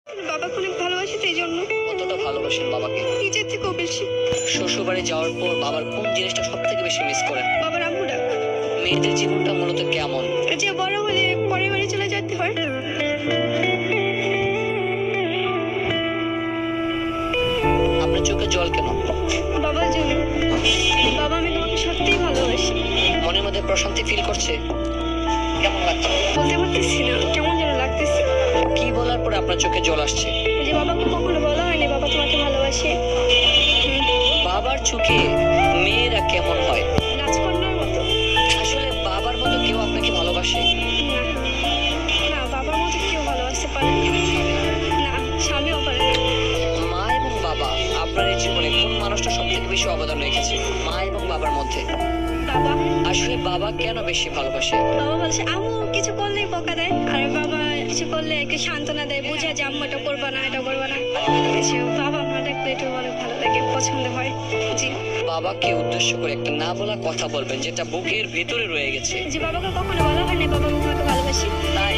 বাবাকে অনেক ভালোবাসি তো এই জন্য। কতটা ভালোবাসেন বাবাকে? নিজের থেকেও বেশি। শ্বশুর বাড়ি যাওয়ার পর বাবার কোন জিনিসটা সব থেকে বেশি মিস করেন? বাবার আম্মু ডাক। মেয়েদের জীবনটা মূলত কেমন? যে বড় হলে পরের বাড়ি চলে যেতে হয়। আপনার চোখে জল কেন? বাবার জন্য। বাবা, আমি তোমাকে সত্যিই ভালোবাসি। মনের মধ্যে প্রশান্তি ফিল করছে? কেমন লাগছে? বলতে পারতেছি না, কেমন যেন লাগতেছে। কি বলার পরে আপনার চোখে জল আসছে? যে বাবাকে কখনো বলা হয়নি বাবা তোমাকে ভালোবাসে। বাবার চোখে মেয়েরা কেমন হয়? রাজকন্যার মতো। আসলে বাবার মতো কেউ আপনাকে ভালোবাসে? না, না, বাবার মতো কেউ ভালোবাসতে পারে না। না, স্বামীও পারে না। মা এবং বাবা আপনার এই জীবনে কোন মানুষটা সব থেকে বেশি অবদান রেখেছে মা এবং বাবার মধ্যে? বাবা। আসলে বাবা কেন বেশি ভালোবাসে? বাবা বলছে আম্মু কিছু করলেই বকা দেয়, আর বাবা কিছু করলে একটু সান্ত্বনা দেয়, বুঝে যে আম্মু এটা করবা না, এটা করবা না। বাবা মা ডাকলে একটু অনেক ভালো লাগে, পছন্দ হয়। জি। বাবাকে উদ্দেশ্য করে একটা না বলা কথা বলবেন যেটা বুকের ভেতরে রয়ে গেছে। যে বাবাকে কখনো বলা হয়নি বাবা আমি তোমাকে ভালোবাসি। তাই